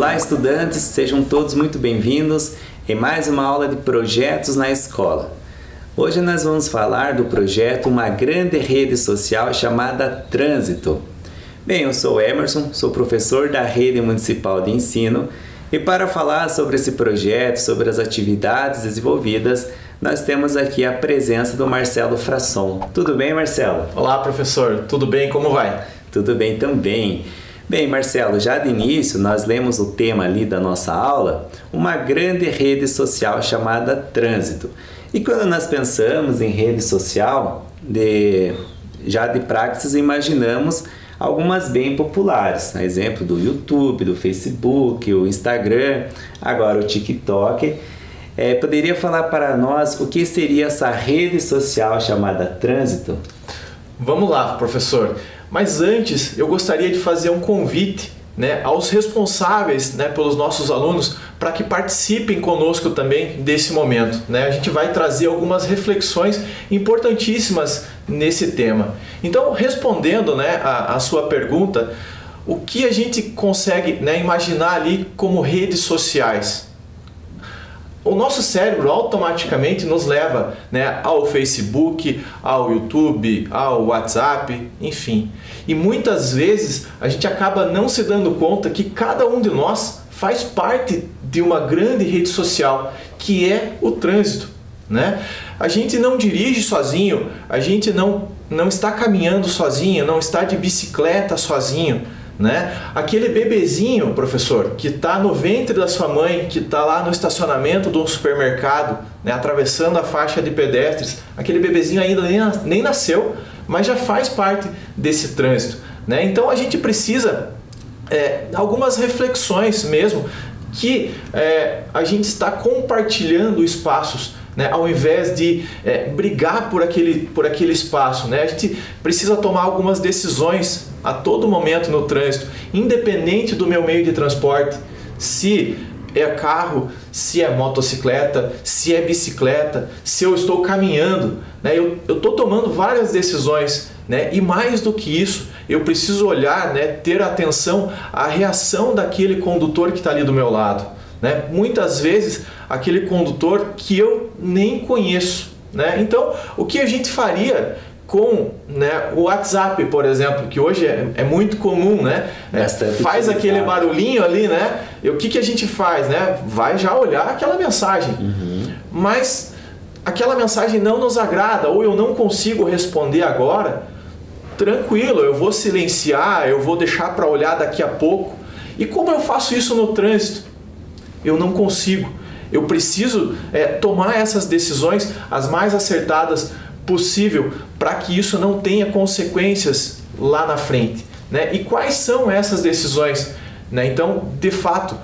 Olá, estudantes, sejam todos muito bem-vindos em mais uma aula de projetos na escola. Hoje nós vamos falar do projeto Uma Grande Rede Social chamada Trânsito. Bem, eu sou Emerson, sou professor da Rede Municipal de Ensino e para falar sobre esse projeto, sobre as atividades desenvolvidas, nós temos aqui a presença do Marcelo Frasson. Tudo bem, Marcelo? Olá, professor. Tudo bem? Como vai? Tudo bem também. Bem, Marcelo, já de início nós lemos o tema ali da nossa aula, uma grande rede social chamada Trânsito. E quando nós pensamos em rede social, já de praxis imaginamos algumas bem populares, a exemplo do YouTube, do Facebook, o Instagram, agora o TikTok. Poderia falar para nós o que seria essa rede social chamada Trânsito? Vamos lá, professor. Mas antes, eu gostaria de fazer um convite, aos responsáveis, pelos nossos alunos, para que participem conosco também desse momento. A gente vai trazer algumas reflexões importantíssimas nesse tema. Então, respondendo a sua pergunta, o que a gente consegue imaginar ali como redes sociais? O nosso cérebro automaticamente nos leva ao Facebook, ao YouTube, ao WhatsApp, enfim. E muitas vezes a gente acaba não se dando conta que cada um de nós faz parte de uma grande rede social, que é o trânsito. A gente não dirige sozinho, a gente não está caminhando sozinho, não está de bicicleta sozinho. Aquele bebezinho, professor, que está no ventre da sua mãe, que está lá no estacionamento de um supermercado, atravessando a faixa de pedestres, aquele bebezinho ainda nem nasceu, mas já faz parte desse trânsito. Então a gente precisa algumas reflexões mesmo, que a gente está compartilhando espaços, ao invés de brigar por aquele espaço. A gente precisa tomar algumas decisões a todo momento no trânsito, independente do meu meio de transporte, se é carro, se é motocicleta, se é bicicleta, se eu estou caminhando. Eu estou tomando várias decisões, e mais do que isso, eu preciso olhar, ter atenção à reação daquele condutor que está ali do meu lado. Muitas vezes aquele condutor que eu nem conheço. Então, o que a gente faria com o WhatsApp, por exemplo, que hoje é muito comum, faz aquele barulhinho ali, e o que a gente faz? Vai já olhar aquela mensagem. Mas aquela mensagem não nos agrada, ou eu não consigo responder agora, tranquilo, eu vou silenciar, eu vou deixar para olhar daqui a pouco. E como eu faço isso no trânsito? Eu não consigo. Eu preciso tomar essas decisões as mais acertadas possível para que isso não tenha consequências lá na frente. E quais são essas decisões? Então, de fato,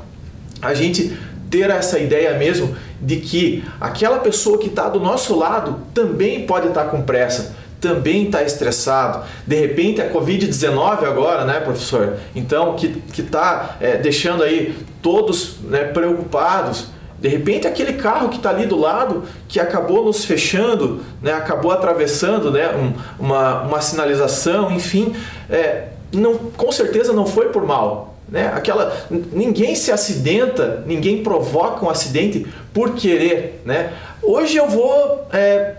a gente ter essa ideia mesmo de que aquela pessoa que está do nosso lado também pode estar com pressa, também está estressado. De repente a Covid-19 agora, professor? Então, que está deixando aí todos preocupados. De repente aquele carro que está ali do lado, que acabou nos fechando, acabou atravessando uma sinalização, enfim, com certeza não foi por mal. Ninguém se acidenta, ninguém provoca um acidente por querer. Hoje eu vou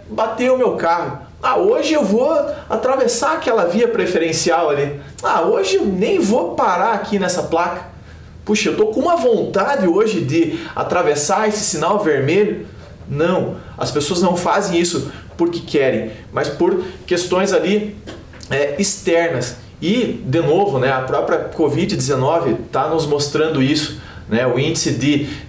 bater o meu carro. Hoje eu vou atravessar aquela via preferencial ali. Hoje eu nem vou parar aqui nessa placa. Puxa, eu estou com uma vontade hoje de atravessar esse sinal vermelho. Não, as pessoas não fazem isso porque querem, mas por questões ali externas. E, de novo, a própria Covid-19 está nos mostrando isso. O índice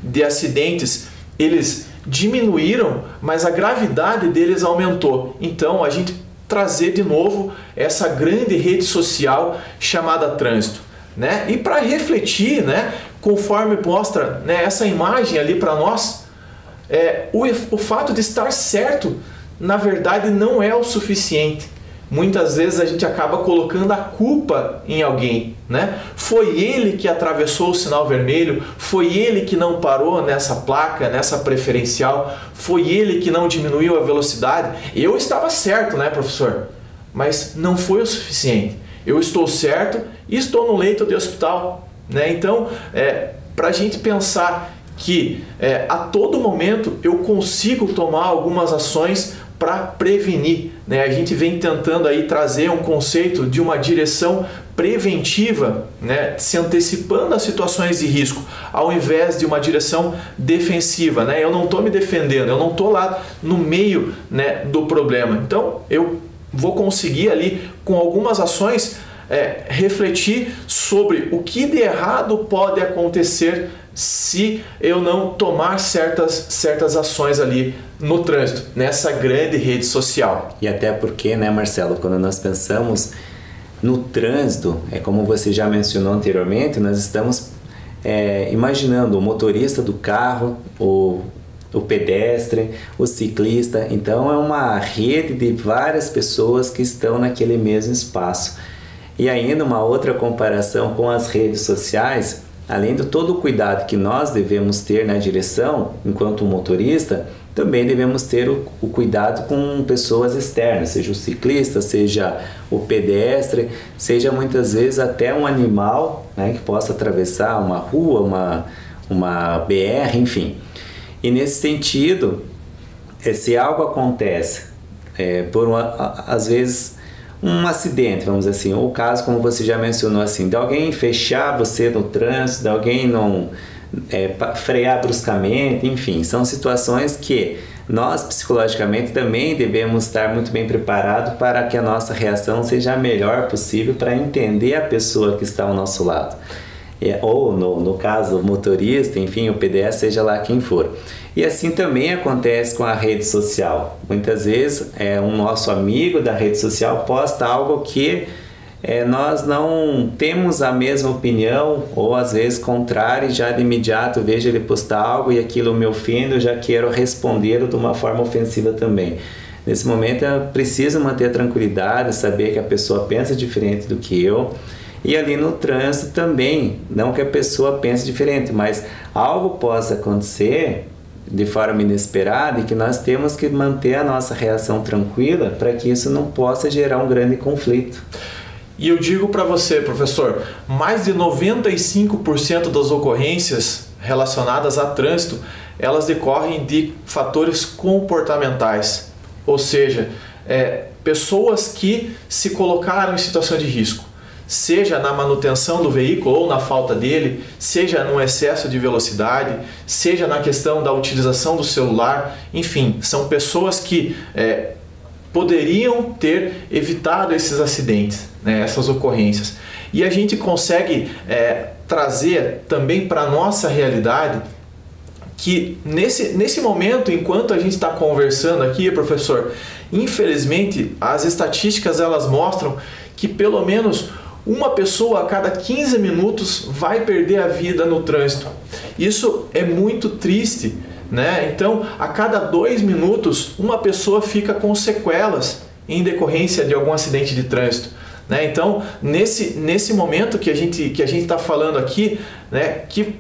de acidentes, eles diminuíram, mas a gravidade deles aumentou. Então, a gente trazer de novo essa grande rede social chamada trânsito. E para refletir, conforme mostra essa imagem ali para nós, o fato de estar certo, na verdade, não é o suficiente. Muitas vezes a gente acaba colocando a culpa em alguém. Foi ele que atravessou o sinal vermelho, foi ele que não parou nessa placa, nessa preferencial, foi ele que não diminuiu a velocidade. Eu estava certo, professor? Mas não foi o suficiente. Eu estou certo e estou no leito de hospital. Então, para a gente pensar que a todo momento eu consigo tomar algumas ações para prevenir, né? A gente vem tentando aí trazer um conceito de uma direção preventiva, né? Se antecipando às situações de risco, ao invés de uma direção defensiva, né? Eu não estou me defendendo, eu não estou lá no meio, né, do problema. Então eu vou conseguir ali com algumas ações refletir sobre o que de errado pode acontecer se eu não tomar certas ações ali no trânsito, nessa grande rede social. E até porque, né, Marcelo, quando nós pensamos no trânsito, como você já mencionou anteriormente, nós estamos imaginando o motorista do carro, o pedestre, o ciclista. Então é uma rede de várias pessoas que estão naquele mesmo espaço. E ainda uma outra comparação com as redes sociais, além de todo o cuidado que nós devemos ter na direção, enquanto motorista, também devemos ter o cuidado com pessoas externas, seja o ciclista, seja o pedestre, seja muitas vezes até um animal, né, que possa atravessar uma rua, uma BR, enfim. E nesse sentido, se algo acontece, às vezes um acidente, vamos dizer assim, ou caso como você já mencionou, assim, de alguém fechar você no trânsito, de alguém não frear bruscamente, enfim, são situações que nós psicologicamente também devemos estar muito bem preparados para que a nossa reação seja a melhor possível para entender a pessoa que está ao nosso lado. Ou no caso o motorista, enfim, o pedestre, seja lá quem for. E assim também acontece com a rede social. Muitas vezes um nosso amigo da rede social posta algo que nós não temos a mesma opinião, ou às vezes contrário, e já de imediato vejo ele postar algo e aquilo me ofende, eu já quero responder de uma forma ofensiva também. Nesse momento eu preciso manter a tranquilidade, saber que a pessoa pensa diferente do que eu. E ali no trânsito também, não que a pessoa pense diferente, mas algo possa acontecer de forma inesperada e que nós temos que manter a nossa reação tranquila para que isso não possa gerar um grande conflito. E eu digo para você, professor, mais de 95% das ocorrências relacionadas a trânsito, elas decorrem de fatores comportamentais, ou seja, pessoas que se colocaram em situação de risco, seja na manutenção do veículo ou na falta dele, seja no excesso de velocidade, seja na questão da utilização do celular, enfim, são pessoas que poderiam ter evitado esses acidentes, né, essas ocorrências. E a gente consegue trazer também para a nossa realidade que nesse momento, enquanto a gente está conversando aqui, professor, infelizmente as estatísticas elas mostram que pelo menos uma pessoa a cada 15 minutos vai perder a vida no trânsito. Isso é muito triste, né? Então, a cada 2 minutos, uma pessoa fica com sequelas em decorrência de algum acidente de trânsito, né? Então, nesse momento que a gente está falando aqui, né, que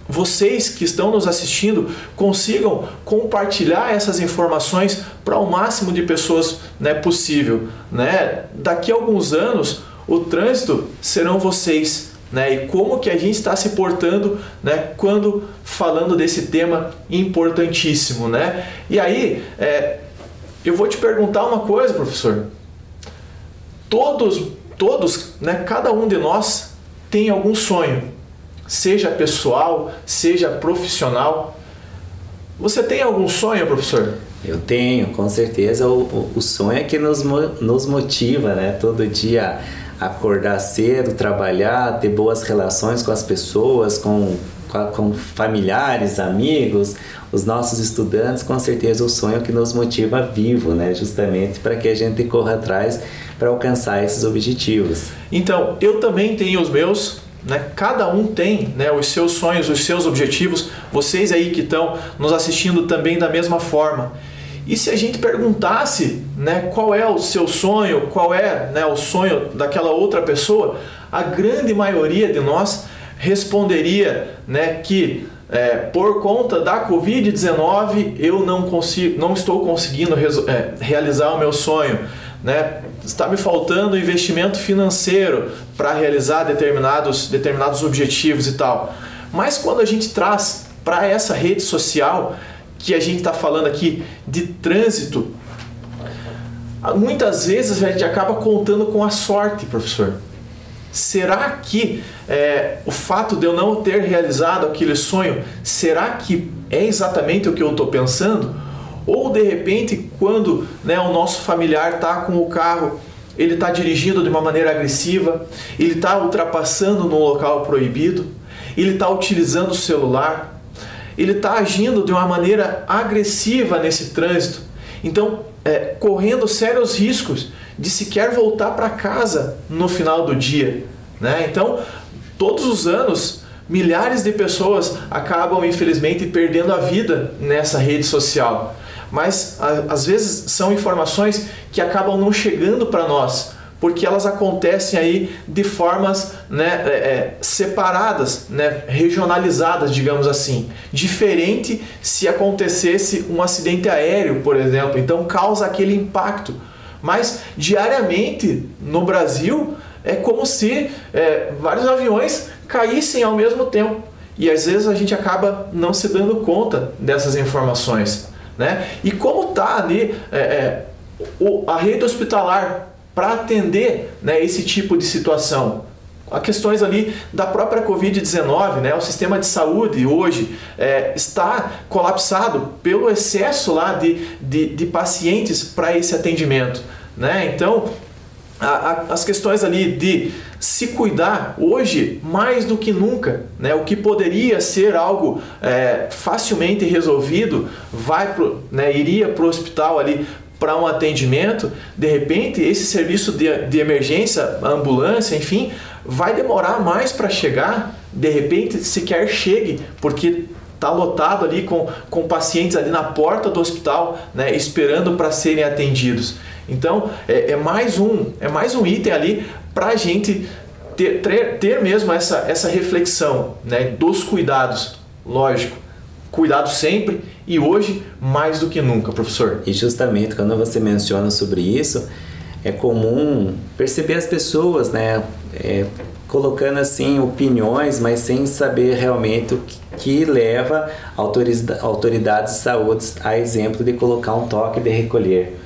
vocês que estão nos assistindo consigam compartilhar essas informações para o máximo de pessoas, né, possível, né? Daqui a alguns anos, o trânsito serão vocês, né? E como que a gente está se portando, né, quando falando desse tema importantíssimo, né? E aí, eu vou te perguntar uma coisa, professor. Todos, né, cada um de nós tem algum sonho, seja pessoal, seja profissional. Você tem algum sonho, professor? Eu tenho, com certeza. O sonho é que nos motiva, né? Todo dia acordar cedo, trabalhar, ter boas relações com as pessoas, com familiares, amigos, os nossos estudantes. Com certeza o sonho é que nos motiva vivo, né? Justamente para que a gente corra atrás para alcançar esses objetivos. Então, eu também tenho os meus, né? Cada um tem, né, os seus sonhos, os seus objetivos. Vocês aí que estão nos assistindo também da mesma forma. E se a gente perguntasse, né, qual é o seu sonho, qual é, né, o sonho daquela outra pessoa, a grande maioria de nós responderia, né, que por conta da Covid-19 eu não estou conseguindo realizar o meu sonho, né? Está me faltando investimento financeiro para realizar determinados objetivos e tal. Mas quando a gente traz para essa rede social, que a gente está falando aqui de trânsito, muitas vezes a gente acaba contando com a sorte, professor. Será que o fato de eu não ter realizado aquele sonho, será que é exatamente o que eu estou pensando? Ou de repente, quando, né, o nosso familiar está com o carro, ele está dirigindo de uma maneira agressiva, ele está ultrapassando no local proibido, ele está utilizando o celular, ele está agindo de uma maneira agressiva nesse trânsito. Então, correndo sérios riscos de sequer voltar para casa no final do dia, né? Então, todos os anos, milhares de pessoas acabam, infelizmente, perdendo a vida nessa rede social. Mas, às vezes, são informações que acabam não chegando para nós, porque elas acontecem aí de formas, né, separadas, né, regionalizadas, digamos assim. Diferente se acontecesse um acidente aéreo, por exemplo, então causa aquele impacto. Mas diariamente no Brasil é como se vários aviões caíssem ao mesmo tempo. E às vezes a gente acaba não se dando conta dessas informações, né? E como está ali a rede hospitalar para atender, né, esse tipo de situação? Há questões ali da própria Covid-19, né? O sistema de saúde hoje está colapsado pelo excesso lá de pacientes para esse atendimento, né? Então, as questões ali de se cuidar hoje mais do que nunca, né? O que poderia ser algo facilmente resolvido iria para o hospital ali para um atendimento. De repente esse serviço de emergência, a ambulância, enfim, vai demorar mais para chegar, de repente sequer chegue, porque está lotado ali com pacientes ali na porta do hospital, né, esperando para serem atendidos. Então é mais um item ali para a gente ter mesmo essa reflexão, né, dos cuidados. Lógico, cuidado sempre e hoje mais do que nunca, professor. E justamente quando você menciona sobre isso, é comum perceber as pessoas, né, colocando assim opiniões, mas sem saber realmente o que leva autoridades de saúde a exemplo de colocar um toque de recolher,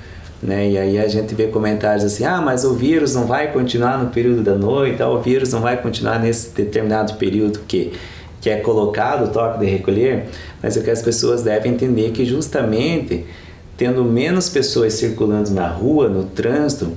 né? E aí a gente vê comentários assim: ah, mas o vírus não vai continuar no período da noite, o vírus não vai continuar nesse determinado período que é colocado o toque de recolher. Mas o que as pessoas devem entender é que justamente tendo menos pessoas circulando na rua, no trânsito,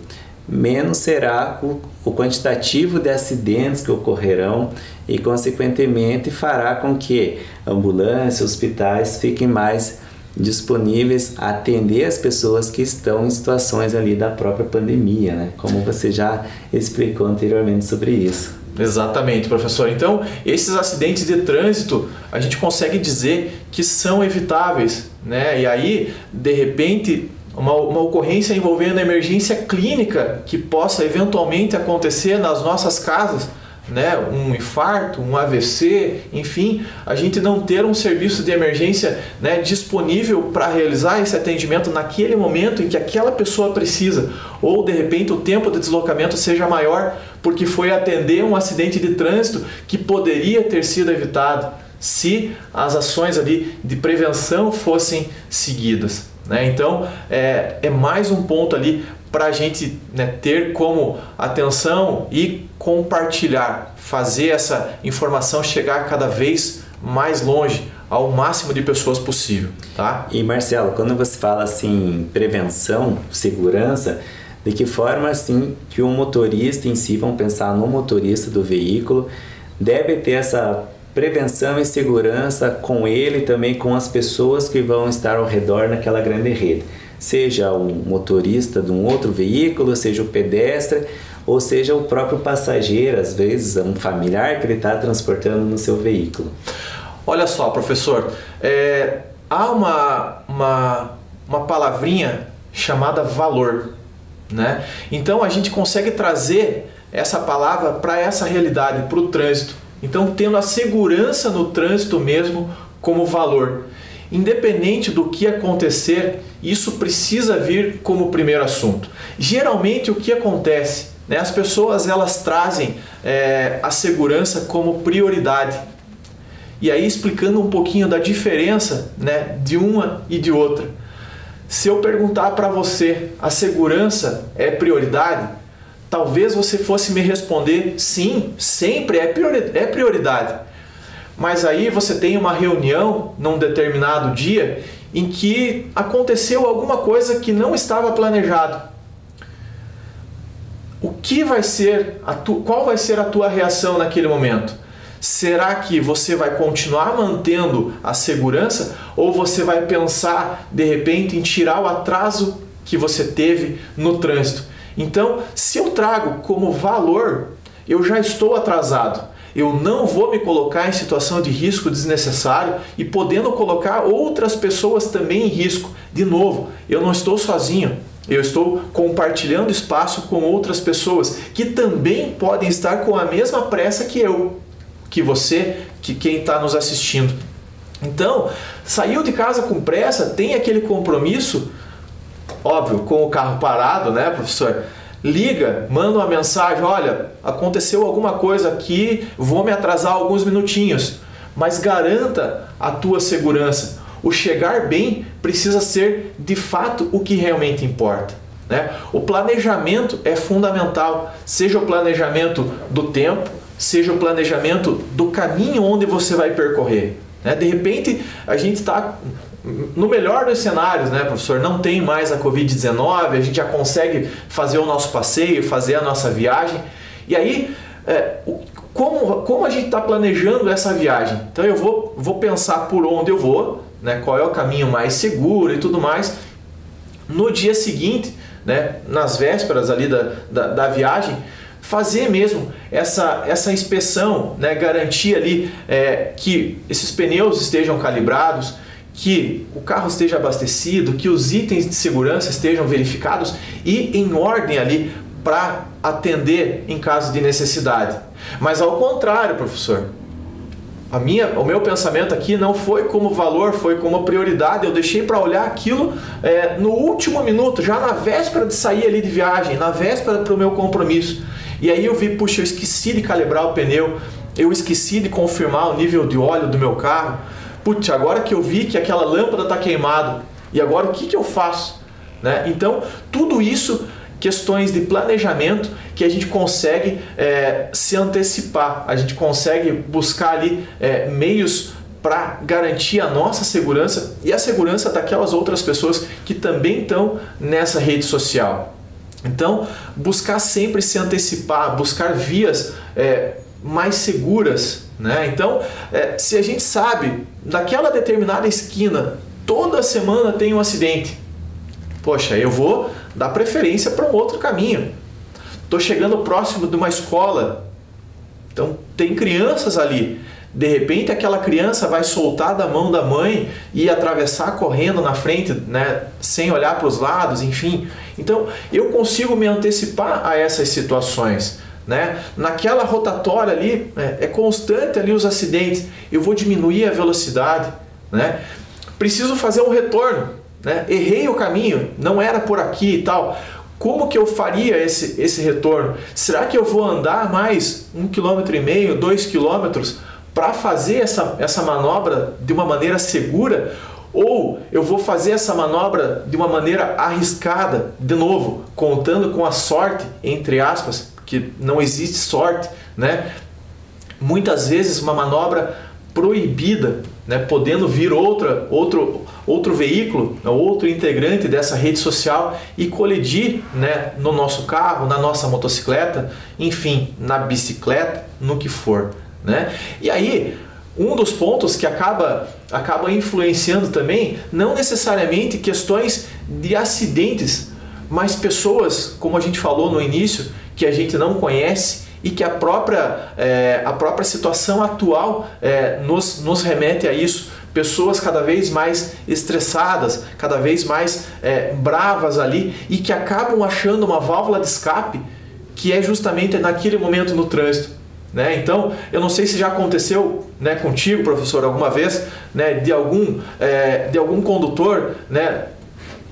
menos será o quantitativo de acidentes que ocorrerão e, consequentemente, fará com que ambulâncias, hospitais fiquem mais disponíveis a atender as pessoas que estão em situações ali da própria pandemia, né? Como você já explicou anteriormente sobre isso. Exatamente, professor. Então, esses acidentes de trânsito, a gente consegue dizer que são evitáveis, né? E aí, de repente, uma ocorrência envolvendo emergência clínica que possa eventualmente acontecer nas nossas casas, né? Um infarto, um AVC, enfim, a gente não ter um serviço de emergência, né, disponível para realizar esse atendimento naquele momento em que aquela pessoa precisa, ou de repente o tempo de deslocamento seja maior porque foi atender um acidente de trânsito que poderia ter sido evitado se as ações ali de prevenção fossem seguidas, né? Então é mais um ponto ali para a gente, né, ter como atenção e compartilhar, fazer essa informação chegar cada vez mais longe, ao máximo de pessoas possível, tá? E Marcelo, quando você fala assim, prevenção, segurança, de que forma assim que o motorista em si, vamos pensar no motorista do veículo, deve ter essa prevenção e segurança com ele e também com as pessoas que vão estar ao redor naquela grande rede? Seja o motorista de um outro veículo, seja o pedestre, ou seja o próprio passageiro, às vezes um familiar que ele está transportando no seu veículo. Olha só, professor, há uma palavrinha chamada valor, né? Então a gente consegue trazer essa palavra para essa realidade, para o trânsito. Então, tendo a segurança no trânsito mesmo como valor. Independente do que acontecer, isso precisa vir como primeiro assunto. Geralmente o que acontece, né, as pessoas elas trazem a segurança como prioridade. E aí explicando um pouquinho da diferença, né, de uma e de outra. Se eu perguntar para você, a segurança é prioridade? Talvez você fosse me responder, sim, sempre é prioridade. Mas aí você tem uma reunião num determinado dia em que aconteceu alguma coisa que não estava planejado. Qual vai ser a tua reação naquele momento? Será que você vai continuar mantendo a segurança ou você vai pensar de repente em tirar o atraso que você teve no trânsito? Então, se eu trago como valor, eu já estou atrasado. Eu não vou me colocar em situação de risco desnecessário e podendo colocar outras pessoas também em risco. De novo, eu não estou sozinho. Eu estou compartilhando espaço com outras pessoas que também podem estar com a mesma pressa que eu, que você, que quem está nos assistindo. Então, saiu de casa com pressa, tem aquele compromisso, óbvio, com o carro parado, né, professor? Liga, manda uma mensagem, olha, aconteceu alguma coisa aqui, vou me atrasar alguns minutinhos, mas garanta a tua segurança. O chegar bem precisa ser, de fato, o que realmente importa, né? O planejamento é fundamental, seja o planejamento do tempo, seja o planejamento do caminho onde você vai percorrer, né? De repente, a gente está no melhor dos cenários, né, professor? Não tem mais a Covid-19, a gente já consegue fazer o nosso passeio, fazer a nossa viagem. E aí, como a gente está planejando essa viagem? Então eu vou pensar por onde eu vou, né, qual é o caminho mais seguro e tudo mais. No dia seguinte, né, nas vésperas ali da viagem, fazer mesmo essa inspeção, né, garantir ali que esses pneus estejam calibrados, que o carro esteja abastecido, que os itens de segurança estejam verificados e em ordem ali para atender em caso de necessidade. Mas ao contrário, professor, o meu pensamento aqui não foi como valor, foi como prioridade. Eu deixei para olhar aquilo no último minuto, já na véspera de sair ali de viagem, na véspera para o meu compromisso. E aí eu vi, puxa, eu esqueci de calibrar o pneu, eu esqueci de confirmar o nível de óleo do meu carro. Putz, agora que eu vi que aquela lâmpada está queimada, e agora o que eu faço? Né? Então, tudo isso, questões de planejamento que a gente consegue se antecipar, a gente consegue buscar ali meios para garantir a nossa segurança e a segurança daquelas outras pessoas que também estão nessa rede social. Então, buscar sempre se antecipar, buscar vias mais seguras, né? Então, se a gente sabe, daquela determinada esquina, toda semana tem um acidente, poxa, eu vou dar preferência para um outro caminho. Estou chegando próximo de uma escola, então tem crianças ali, de repente aquela criança vai soltar da mão da mãe e atravessar correndo na frente, né, sem olhar para os lados, enfim. Então, eu consigo me antecipar a essas situações. Né? Naquela rotatória ali, é constante ali os acidentes, eu vou diminuir a velocidade, né? Preciso fazer um retorno, né? Errei o caminho, não era por aqui e tal. Como que eu faria esse retorno? Será que eu vou andar mais 1,5 km, 2 km para fazer essa manobra de uma maneira segura? Ou eu vou fazer essa manobra de uma maneira arriscada, de novo, contando com a sorte, entre aspas, que não existe sorte, né? Muitas vezes uma manobra proibida, né? Podendo vir outro veículo, outro integrante dessa rede social e colidir, né? No nosso carro, na nossa motocicleta, enfim, na bicicleta, no que for, né? E aí, um dos pontos que acaba influenciando também, não necessariamente questões de acidentes, mas pessoas, como a gente falou no início, que a gente não conhece e que a própria situação atual nos remete a isso. Pessoas cada vez mais estressadas, cada vez mais bravas ali e que acabam achando uma válvula de escape que é justamente naquele momento no trânsito. Né? Então, eu não sei se já aconteceu, né, contigo, professor, alguma vez, né, de algum condutor, né,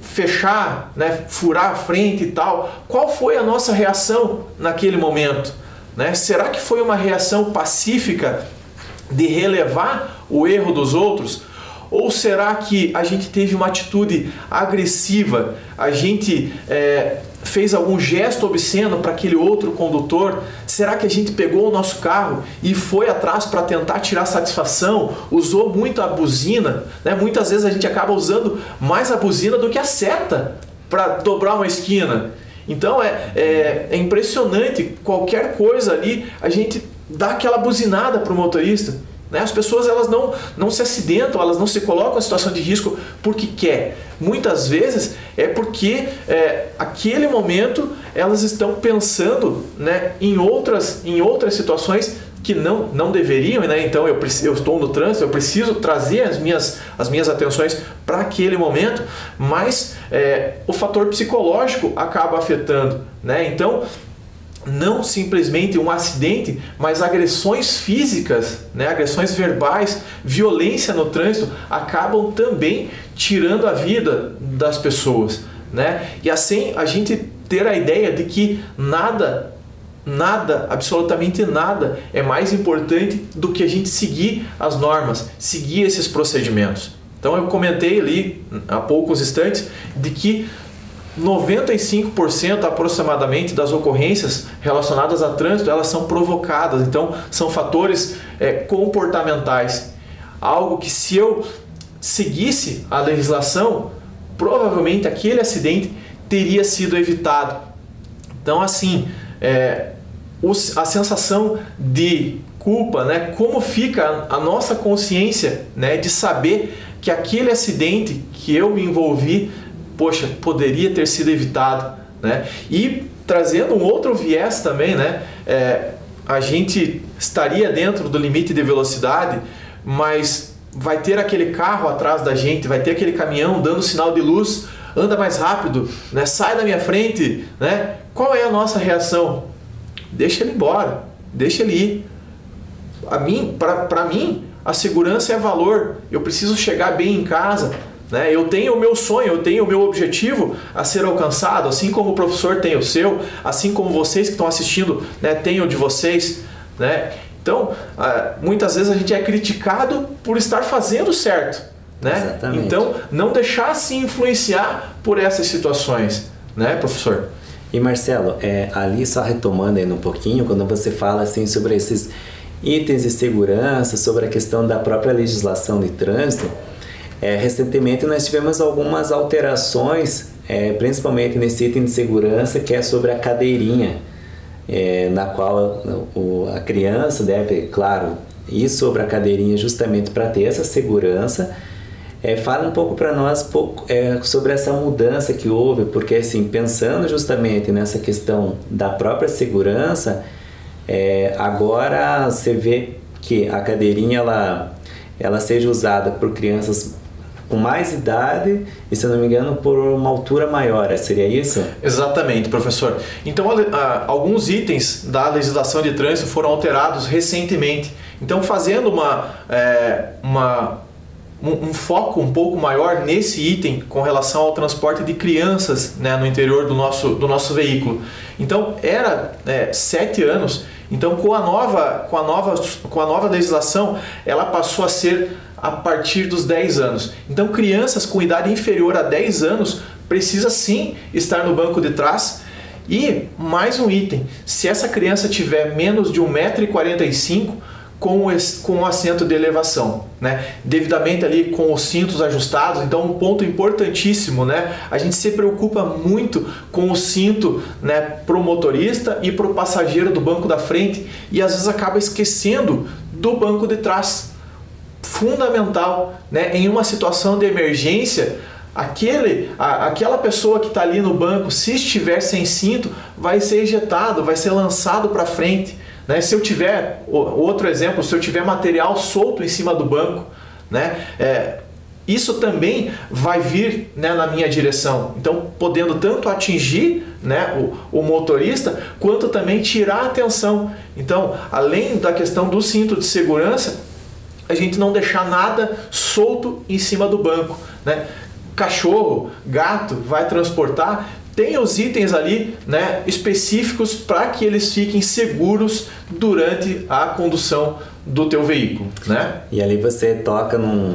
fechar, né, furar a frente e tal. Qual foi a nossa reação naquele momento? Né? Será que foi uma reação pacífica de relevar o erro dos outros? Ou será que a gente teve uma atitude agressiva, a gente fez algum gesto obsceno para aquele outro condutor? Será que a gente pegou o nosso carro e foi atrás para tentar tirar satisfação, usou muito a buzina, né? Muitas vezes a gente acaba usando mais a buzina do que a seta para dobrar uma esquina. Então é impressionante, qualquer coisa ali a gente dá aquela buzinada para o motorista. As pessoas elas não se acidentam, elas não se colocam em situação de risco porque quer. Muitas vezes é porque aquele momento elas estão pensando, né, em outras situações que não deveriam, né? Então eu estou no trânsito, eu preciso trazer as minhas atenções para aquele momento, mas o fator psicológico acaba afetando, né? Então, não simplesmente um acidente, mas agressões físicas, né, agressões verbais, violência no trânsito acabam também tirando a vida das pessoas, né? E assim a gente ter a ideia de que nada, absolutamente nada é mais importante do que a gente seguir as normas, seguir esses procedimentos. Então eu comentei ali há poucos instantes de que 95% aproximadamente das ocorrências relacionadas a trânsito elas são provocadas, então são fatores comportamentais, algo que se eu seguisse a legislação, provavelmente aquele acidente teria sido evitado. Então assim, a sensação de culpa, né, como fica a nossa consciência, né, de saber que aquele acidente que eu me envolvi, poxa, poderia ter sido evitado, né? E trazendo um outro viés também, né? A gente estaria dentro do limite de velocidade, mas vai ter aquele carro atrás da gente, vai ter aquele caminhão dando sinal de luz, anda mais rápido, né? Sai da minha frente, né? Qual é a nossa reação? Deixa ele embora, deixa ele ir. Para mim, a segurança é valor. Eu preciso chegar bem em casa. Eu tenho o meu sonho, eu tenho o meu objetivo a ser alcançado, assim como o professor tem o seu, assim como vocês que estão assistindo, né, têm o de vocês, né? Então, muitas vezes a gente é criticado por estar fazendo certo, né? Exatamente. Então, não deixar se influenciar por essas situações, né, professor? E Marcelo, ali só retomando aí um pouquinho, quando você fala assim sobre esses itens de segurança, sobre a questão da própria legislação de trânsito, recentemente nós tivemos algumas alterações, principalmente nesse item de segurança, que é sobre a cadeirinha, na qual a criança deve, claro, ir sobre a cadeirinha justamente para ter essa segurança. Fala um pouco para nós sobre essa mudança que houve, porque assim, pensando justamente nessa questão da própria segurança, agora você vê que a cadeirinha ela seja usada por crianças com mais idade e, se eu não me engano, por uma altura maior, seria isso? Exatamente, professor. Então, alguns itens da legislação de trânsito foram alterados recentemente. Então, fazendo um foco um pouco maior nesse item com relação ao transporte de crianças, né, no interior do nosso veículo. Então, era 7 anos. Então, com a nova legislação, ela passou a ser a partir dos 10 anos. Então, crianças com idade inferior a 10 anos precisa sim estar no banco de trás. E mais um item, se essa criança tiver menos de 1,45 m com o assento de elevação, né? Devidamente ali com os cintos ajustados. Então, um ponto importantíssimo, né? A gente se preocupa muito com o cinto, né, para o motorista e para o passageiro do banco da frente e às vezes acaba esquecendo do banco de trás. Fundamental, né? Em uma situação de emergência, aquela pessoa que está ali no banco, se estiver sem cinto, vai ser ejetado, vai ser lançado para frente, né? Se eu tiver, outro exemplo, se eu tiver material solto em cima do banco, né? Isso também vai vir, né, na minha direção. Então, podendo tanto atingir, né, o motorista, quanto também tirar a atenção. Então, além da questão do cinto de segurança, a gente não deixar nada solto em cima do banco, né? Cachorro, gato vai transportar, tem os itens ali, né, específicos para que eles fiquem seguros durante a condução do teu veículo, né? E ali você toca num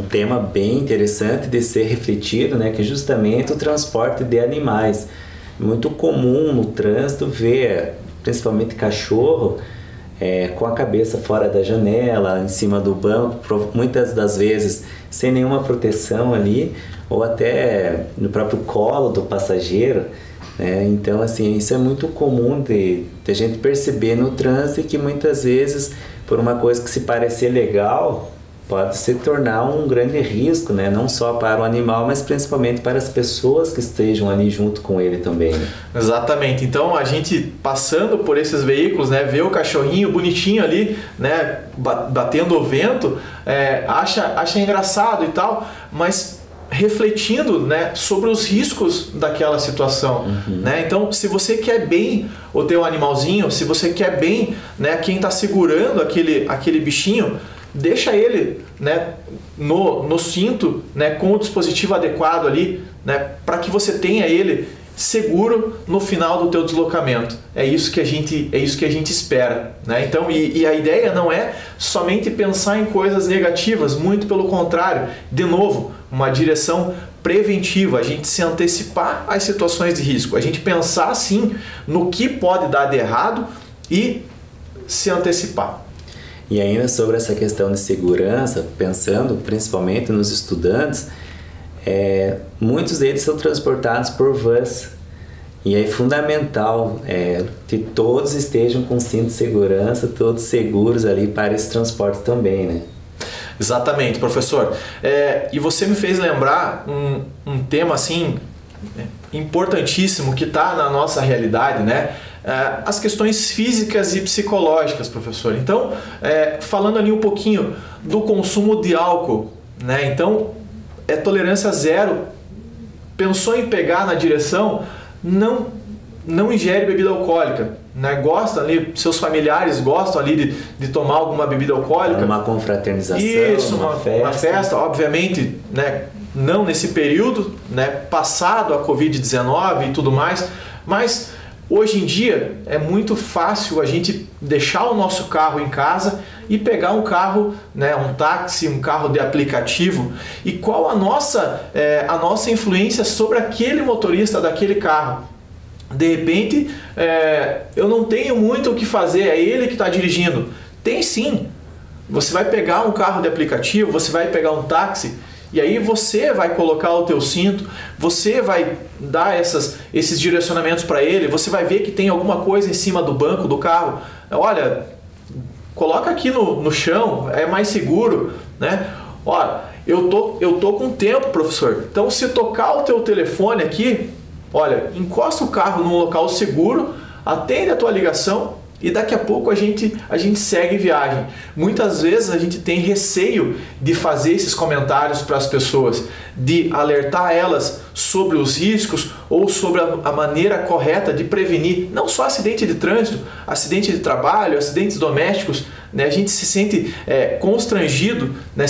tema bem interessante de ser refletido, né, que é justamente o transporte de animais. Muito comum no trânsito ver, principalmente cachorro, com a cabeça fora da janela, em cima do banco, muitas das vezes sem nenhuma proteção ali, ou até no próprio colo do passageiro, né? Então, assim, isso é muito comum de a gente perceber no trânsito, e que muitas vezes, por uma coisa que se parecer legal, pode se tornar um grande risco, né? Não só para o animal, mas principalmente para as pessoas que estejam ali junto com ele também, né? Exatamente. Então a gente passando por esses veículos, né, vê o cachorrinho bonitinho ali, né, batendo o vento, acha engraçado e tal, mas refletindo, né, sobre os riscos daquela situação, né? Então, se você quer bem o teu animalzinho, se você quer bem, né, quem está segurando aquele bichinho, deixa ele, né, no cinto, né, com o dispositivo adequado ali, né, para que você tenha ele seguro no final do teu deslocamento. É isso que a gente espera, né? Então, e a ideia não é somente pensar em coisas negativas, muito pelo contrário. De novo, uma direção preventiva, a gente se antecipar às situações de risco, a gente pensar sim no que pode dar de errado e se antecipar. E ainda sobre essa questão de segurança, pensando principalmente nos estudantes, muitos deles são transportados por vans, e é fundamental que todos estejam com cinto de segurança, todos seguros ali para esse transporte também, né? Exatamente, professor. E você me fez lembrar um tema assim importantíssimo que está na nossa realidade, né? As questões físicas e psicológicas, professor. Então, falando ali um pouquinho do consumo de álcool, né? Então, tolerância zero. Pensou em pegar na direção, não ingere bebida alcoólica, né? Gosta ali, seus familiares gostam ali de tomar alguma bebida alcoólica. Uma confraternização, isso, uma festa, obviamente, né? Não nesse período, né, passado a Covid-19 e tudo mais, mas hoje em dia é muito fácil a gente deixar o nosso carro em casa e pegar um carro, né, um táxi, um carro de aplicativo. E qual a nossa influência sobre aquele motorista daquele carro? De repente, eu não tenho muito o que fazer, é ele que está dirigindo. Tem sim. Você vai pegar um carro de aplicativo, você vai pegar um táxi, e aí você vai colocar o teu cinto, você vai dar esses direcionamentos para ele, você vai ver que tem alguma coisa em cima do banco do carro. Olha, coloca aqui no chão, é mais seguro, né? Olha, eu tô com tempo, professor. Então, se tocar o teu telefone aqui, olha, encosta o carro num local seguro, atende a tua ligação, e daqui a pouco a gente segue viagem. Muitas vezes a gente tem receio de fazer esses comentários para as pessoas, de alertar elas sobre os riscos ou sobre a maneira correta de prevenir, não só acidente de trânsito, acidente de trabalho, acidentes domésticos, né? A gente se sente constrangido, né?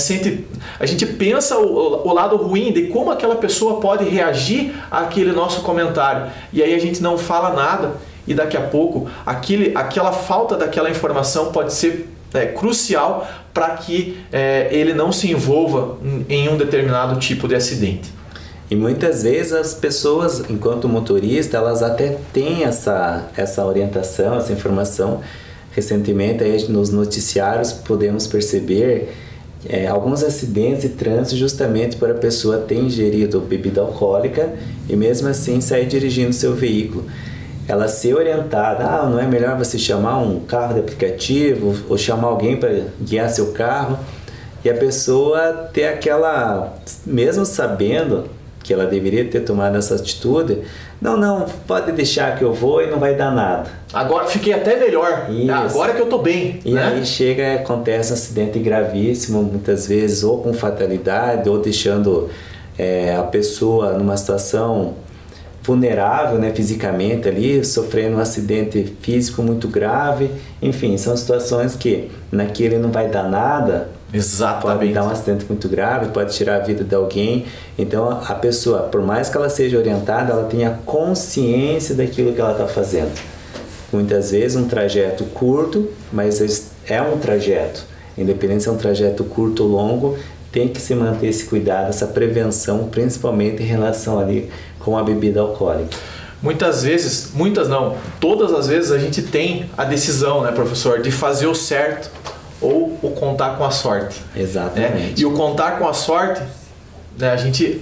A gente pensa o lado ruim de como aquela pessoa pode reagir àquele nosso comentário, e aí a gente não fala nada. E daqui a pouco, aquela falta daquela informação pode ser crucial para que ele não se envolva em um determinado tipo de acidente. E muitas vezes as pessoas, enquanto motorista, elas até têm essa orientação, essa informação. Recentemente, aí, nos noticiários, podemos perceber alguns acidentes de trânsito justamente por a pessoa ter ingerido bebida alcoólica e mesmo assim sair dirigindo seu veículo. Ela ser orientada, não é melhor você chamar um carro de aplicativo ou chamar alguém para guiar seu carro, e a pessoa ter aquela, mesmo sabendo que ela deveria ter tomado essa atitude, não, pode deixar que eu vou e não vai dar nada. Agora fiquei até melhor, isso. Agora que eu tô bem. E aí acontece um acidente gravíssimo, muitas vezes ou com fatalidade ou deixando a pessoa numa situação vulnerável, né, fisicamente ali, sofrendo um acidente físico muito grave. Enfim, são situações que naquele não vai dar nada, Exatamente. Pode dar um acidente muito grave, pode tirar a vida de alguém. Então a pessoa, por mais que ela seja orientada, ela tenha consciência daquilo que ela está fazendo. Muitas vezes um trajeto curto, mas é um trajeto. Independente se é um trajeto curto ou longo, tem que se manter esse cuidado, essa prevenção, principalmente em relação ali com a bebida alcoólica. Muitas vezes, muitas não, todas as vezes a gente tem a decisão, né, professor, de fazer o certo ou o contar com a sorte. Exatamente. E o contar com a sorte, né, a gente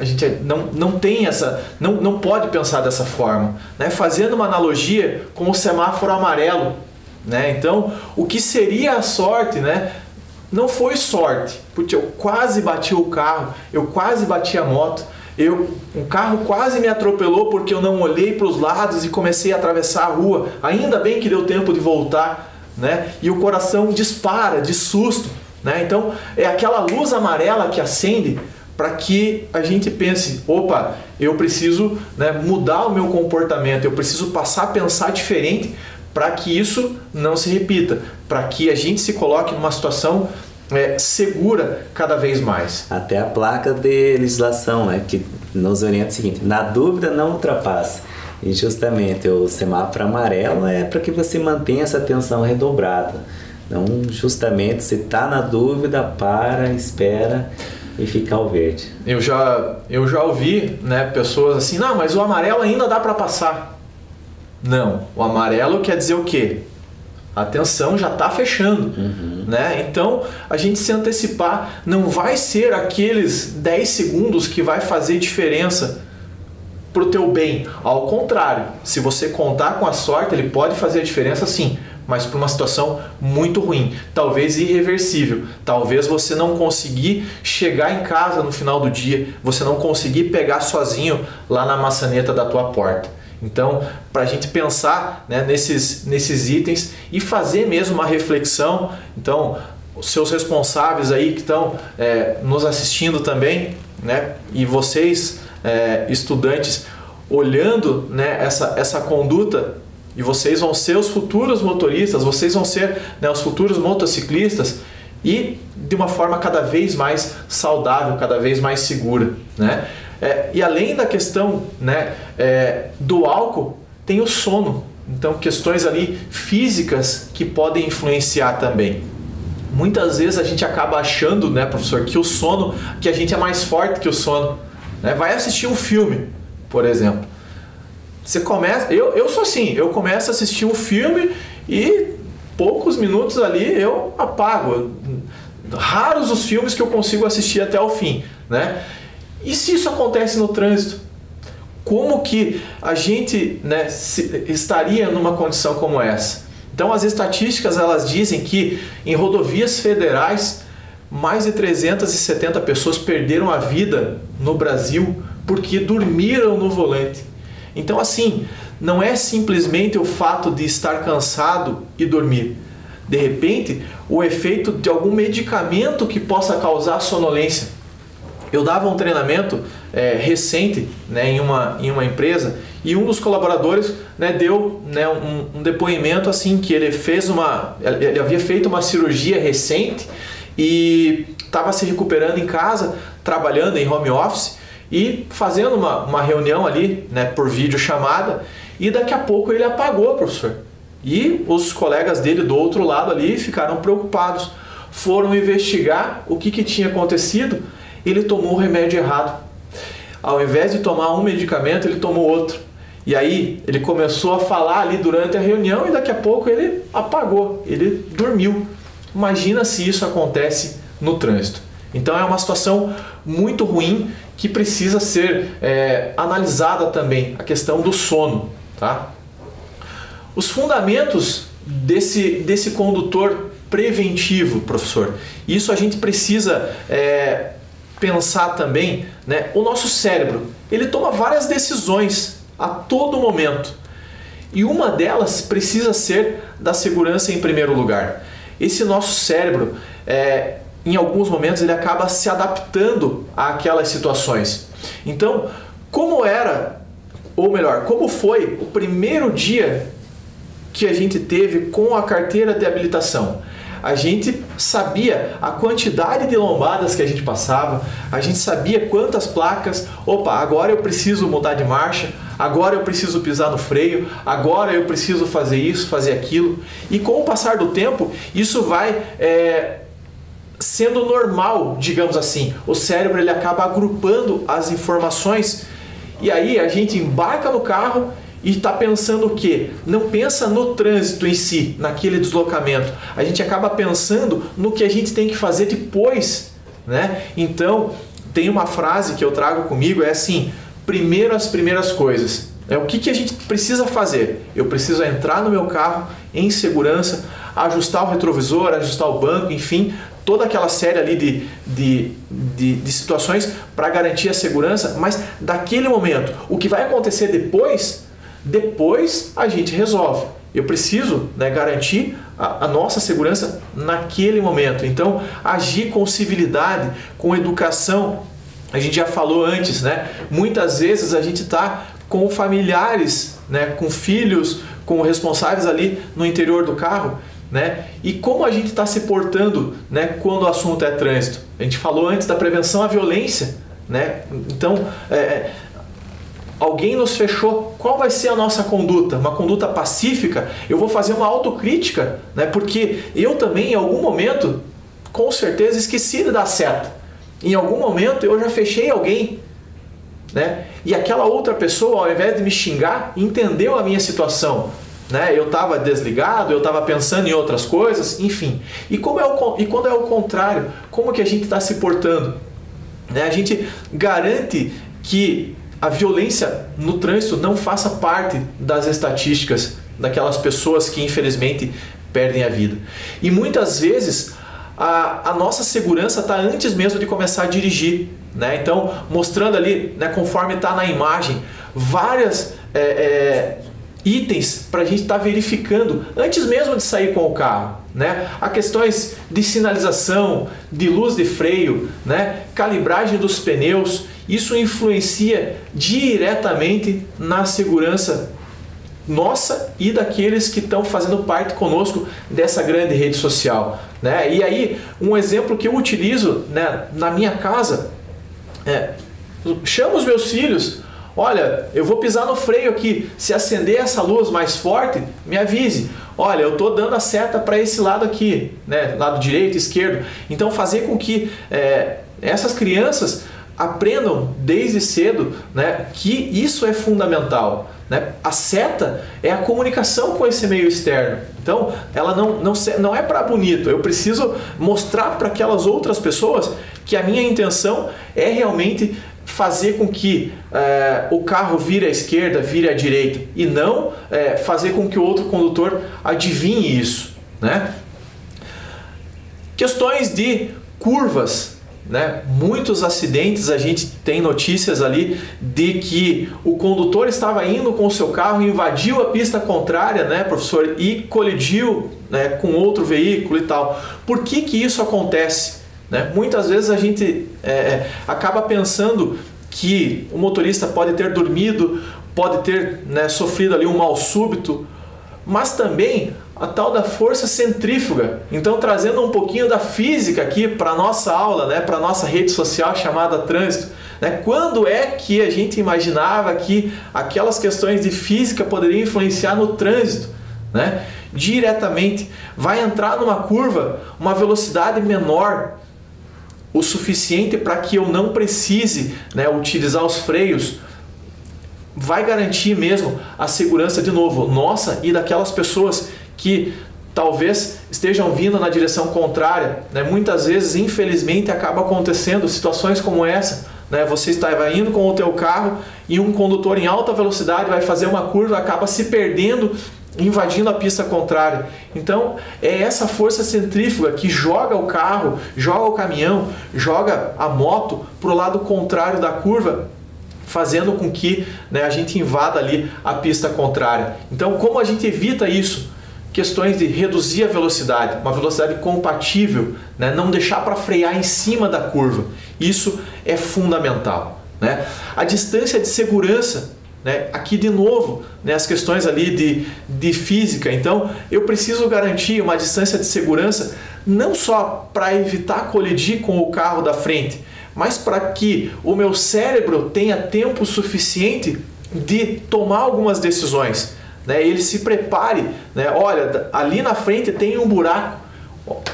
não tem essa, não pode pensar dessa forma, né? Fazendo uma analogia com o semáforo amarelo, né? Então, o que seria a sorte, né? Não foi sorte, porque eu quase bati o carro, eu quase bati a moto, um carro quase me atropelou porque eu não olhei para os lados e comecei a atravessar a rua. Ainda bem que deu tempo de voltar, né? E o coração dispara de susto, né? Então é aquela luz amarela que acende para que a gente pense, opa, eu preciso, né, mudar o meu comportamento, eu preciso passar a pensar diferente para que isso não se repita, para que a gente se coloque numa situação segura cada vez mais. Até a placa de legislação, né, que nos orienta o seguinte: na dúvida não ultrapasse. E justamente o semáforo amarelo é para que você mantenha essa atenção redobrada. Não, justamente, se está na dúvida, para, espera e fica ao verde. Eu já ouvi, né, pessoas assim, não, mas o amarelo ainda dá para passar. Não, o amarelo quer dizer o quê? A atenção já está fechando, né? Então, a gente se antecipar, não vai ser aqueles 10 segundos que vai fazer diferença para o teu bem. Ao contrário, se você contar com a sorte, ele pode fazer a diferença sim, mas para uma situação muito ruim, talvez irreversível. Talvez você não conseguir chegar em casa no final do dia, você não conseguir pegar sozinho lá na maçaneta da tua porta. Então, para a gente pensar, né, nesses itens e fazer mesmo uma reflexão. Então, os seus responsáveis aí que estão nos assistindo também, né, e vocês, estudantes, olhando, né, essa conduta, e vocês vão ser os futuros motoristas, vocês vão ser, né, os futuros motociclistas, e de uma forma cada vez mais saudável, cada vez mais segura, né? E além da questão, né, do álcool, tem o sono. Então, questões ali físicas que podem influenciar também. Muitas vezes a gente acaba achando, né, professor, que o sono, que a gente é mais forte que o sono, né? Vai assistir um filme, por exemplo. Você começa, eu sou assim, eu começo a assistir um filme e poucos minutos ali eu apago. Raros os filmes que eu consigo assistir até o fim, né? E se isso acontece no trânsito? Como que a gente, né, estaria numa condição como essa? Então, as estatísticas, elas dizem que em rodovias federais, mais de 370 pessoas perderam a vida no Brasil porque dormiram no volante. Então, assim, não é simplesmente o fato de estar cansado e dormir. De repente, o efeito de algum medicamento que possa causar sonolência. Eu dava um treinamento recente, né, em uma empresa, e um dos colaboradores, né, deu, né, um depoimento assim, que ele havia feito uma cirurgia recente e estava se recuperando em casa, trabalhando em home office e fazendo uma reunião ali, né, por videochamada, e daqui a pouco ele apagou, professor. E os colegas dele do outro lado ali ficaram preocupados. Foram investigar o que tinha acontecido. Ele tomou o remédio errado. Ao invés de tomar um medicamento, ele tomou outro. E aí ele começou a falar ali durante a reunião e daqui a pouco ele apagou, ele dormiu. Imagina se isso acontece no trânsito. Então é uma situação muito ruim que precisa ser analisada também, a questão do sono, tá? Os fundamentos desse condutor preventivo, professor, isso a gente precisa pensar também, né? O nosso cérebro, ele toma várias decisões a todo momento e uma delas precisa ser da segurança em primeiro lugar. Esse nosso cérebro, em alguns momentos, ele acaba se adaptando àquelas situações. Então, como foi o primeiro dia que a gente teve com a carteira de habilitação? A gente sabia a quantidade de lombadas que a gente passava, a gente sabia quantas placas, opa, agora eu preciso mudar de marcha, agora eu preciso pisar no freio, agora eu preciso fazer isso, fazer aquilo. E com o passar do tempo, isso vai sendo normal, digamos assim. O cérebro ele acaba agrupando as informações e aí a gente embarca no carro e está pensando o quê? Não pensa no trânsito em si, naquele deslocamento. A gente acaba pensando no que a gente tem que fazer depois, né? Então, tem uma frase que eu trago comigo, é assim: primeiro as primeiras coisas. O que a gente precisa fazer? Eu preciso entrar no meu carro em segurança, ajustar o retrovisor, ajustar o banco, enfim, toda aquela série ali de situações para garantir a segurança, mas daquele momento, o que vai acontecer depois a gente resolve. Eu preciso, né, garantir a nossa segurança naquele momento. Então, agir com civilidade, com educação. A gente já falou antes, né? Muitas vezes a gente está com familiares, né, com filhos, com responsáveis ali no interior do carro, né? E como a gente está se portando, né, quando o assunto é trânsito? A gente falou antes da prevenção à violência, né? Então, alguém nos fechou, qual vai ser a nossa conduta? Uma conduta pacífica? Eu vou fazer uma autocrítica, né? Porque eu também, em algum momento, com certeza, esqueci de dar seta. Em algum momento, eu já fechei alguém, né? E aquela outra pessoa, ao invés de me xingar, entendeu a minha situação, né? Eu estava desligado, eu estava pensando em outras coisas, enfim. E quando é o contrário, como que a gente está se portando? Né? A gente garante que a violência no trânsito não faça parte das estatísticas daquelas pessoas que infelizmente perdem a vida. E muitas vezes a nossa segurança está antes mesmo de começar a dirigir, né? Então, mostrando ali, né, conforme está na imagem, várias itens para a gente estar verificando antes mesmo de sair com o carro, né? Há questões de sinalização, de luz de freio, né? Calibragem dos pneus. Isso influencia diretamente na segurança nossa e daqueles que estão fazendo parte conosco dessa grande rede social, né? E aí, um exemplo que eu utilizo, né, na minha casa, chamo os meus filhos: olha, eu vou pisar no freio aqui, se acender essa luz mais forte, me avise. Olha, eu estou dando a seta para esse lado aqui, né, lado direito, esquerdo. Então, fazer com que essas crianças aprendam desde cedo, né, que isso é fundamental, né? A seta é a comunicação com esse meio externo. Então, ela não é para bonito. Eu preciso mostrar para aquelas outras pessoas que a minha intenção é realmente fazer com que o carro vire à esquerda, vire à direita, e não fazer com que o outro condutor adivinhe isso, né? Questões de curvas, né? Muitos acidentes a gente tem notícias ali de que o condutor estava indo com o seu carro, invadiu a pista contrária, né, professor, e colidiu, né, com outro veículo e tal. Por que isso acontece? Né? Muitas vezes a gente acaba pensando que o motorista pode ter dormido, pode ter, né, sofrido ali um mal súbito, mas também a tal da força centrífuga. Então, trazendo um pouquinho da física aqui para a nossa aula, né, para a nossa rede social chamada trânsito, né? Quando é que a gente imaginava que aquelas questões de física poderiam influenciar no trânsito, né? Diretamente. Vai entrar numa curva uma velocidade menor, o suficiente para que eu não precise, né, utilizar os freios. Vai garantir mesmo a segurança, de novo, nossa e daquelas pessoas que talvez estejam vindo na direção contrária, né? Muitas vezes, infelizmente, acaba acontecendo situações como essa, né? Você estava indo com o teu carro e um condutor em alta velocidade vai fazer uma curva, acaba se perdendo, invadindo a pista contrária. Então, é essa força centrífuga que joga o carro, joga o caminhão, joga a moto para o lado contrário da curva, fazendo com que, né, a gente invada ali a pista contrária. Então, como a gente evita isso? Questões de reduzir a velocidade, uma velocidade compatível, né? Não deixar para frear em cima da curva. Isso é fundamental, né? A distância de segurança, né? Aqui de novo, né, as questões ali de física. Então eu preciso garantir uma distância de segurança não só para evitar colidir com o carro da frente, mas para que o meu cérebro tenha tempo suficiente de tomar algumas decisões, né? Ele se prepare, né? Olha, ali na frente tem um buraco.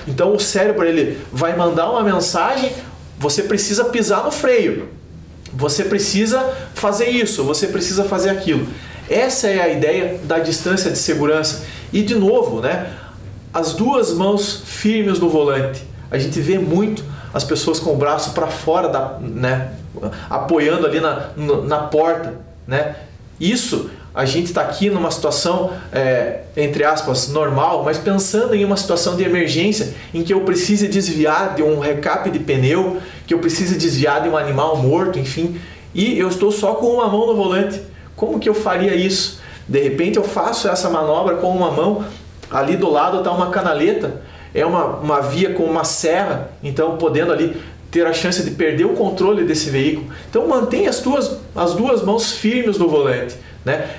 Então o cérebro ele vai mandar uma mensagem: você precisa pisar no freio, você precisa fazer isso, você precisa fazer aquilo. Essa é a ideia da distância de segurança. E de novo, né, as duas mãos firmes no volante. A gente vê muito as pessoas com o braço para fora, né, apoiando ali na porta, né? Isso, a gente está aqui numa situação, entre aspas, normal, mas pensando em uma situação de emergência em que eu precise desviar de um recape de pneu, que eu precise desviar de um animal morto, enfim, e eu estou só com uma mão no volante. Como que eu faria isso? De repente eu faço essa manobra com uma mão, ali do lado está uma canaleta, é uma via com uma serra, então podendo ali ter a chance de perder o controle desse veículo. Então mantenha as duas mãos firmes no volante, né?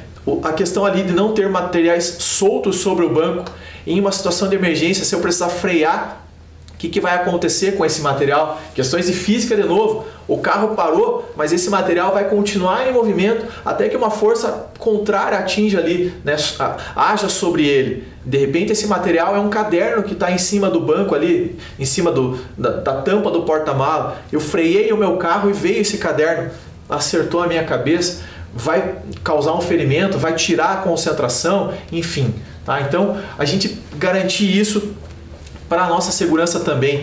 A questão ali de não ter materiais soltos sobre o banco. Em uma situação de emergência, se eu precisar frear, o que vai acontecer com esse material? Questões de física de novo. O carro parou, mas esse material vai continuar em movimento até que uma força contrária atinja ali, né, haja sobre ele. De repente esse material é um caderno que está em cima do banco ali, em cima da tampa do porta-mala. Eu freiei o meu carro e veio esse caderno, acertou a minha cabeça, vai causar um ferimento, vai tirar a concentração, enfim. Tá? Então a gente garantir isso para a nossa segurança também.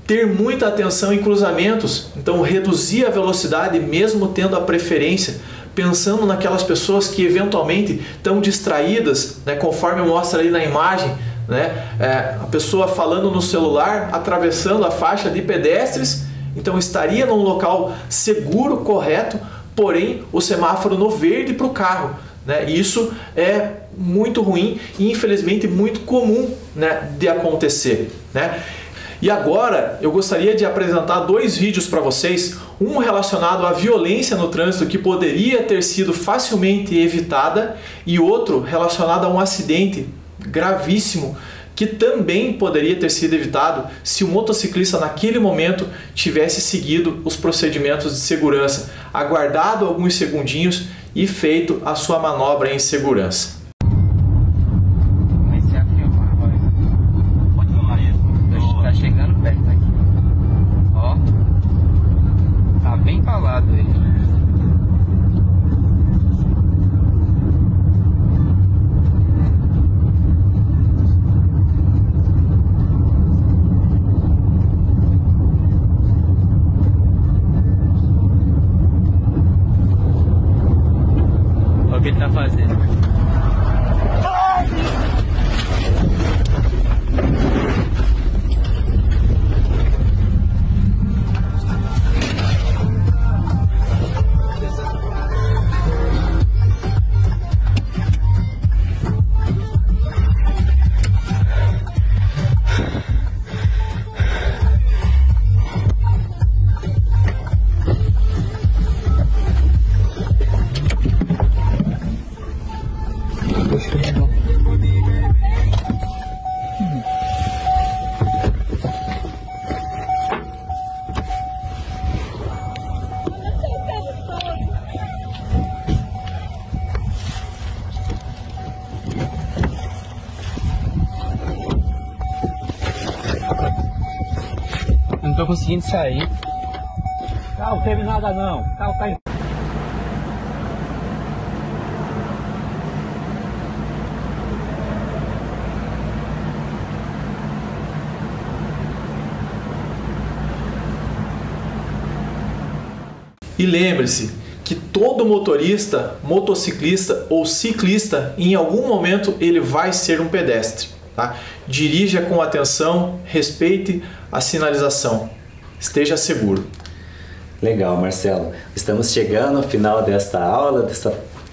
Ter muita atenção em cruzamentos, então reduzir a velocidade mesmo tendo a preferência, pensando naquelas pessoas que eventualmente estão distraídas, né, conforme mostra ali na imagem, né, a pessoa falando no celular, atravessando a faixa de pedestres, então estaria num local seguro, correto, porém o semáforo no verde para o carro, né? Isso é muito ruim e infelizmente muito comum, né, de acontecer, né? E agora eu gostaria de apresentar dois vídeos para vocês, um relacionado à violência no trânsito que poderia ter sido facilmente evitada e outro relacionado a um acidente gravíssimo que também poderia ter sido evitado se o motociclista naquele momento tivesse seguido os procedimentos de segurança, aguardado alguns segundinhos e feito a sua manobra em segurança. Tá chegando perto aqui. Ó. Tá bem calado ele. Olha o que ele tá fazendo. Não tô conseguindo sair. Não teve nada não. Tá em... E lembre-se que todo motorista, motociclista ou ciclista, em algum momento ele vai ser um pedestre. Tá? Dirija com atenção, respeite a sinalização, esteja seguro. Legal, Marcelo. Estamos chegando ao final desta aula,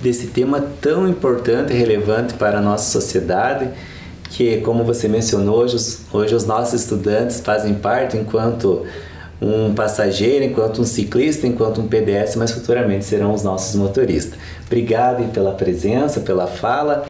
desse tema tão importante e relevante para a nossa sociedade, que, como você mencionou, hoje os nossos estudantes fazem parte enquanto um passageiro, enquanto um ciclista, enquanto um pedestre, mas futuramente serão os nossos motoristas. Obrigado pela presença, pela fala.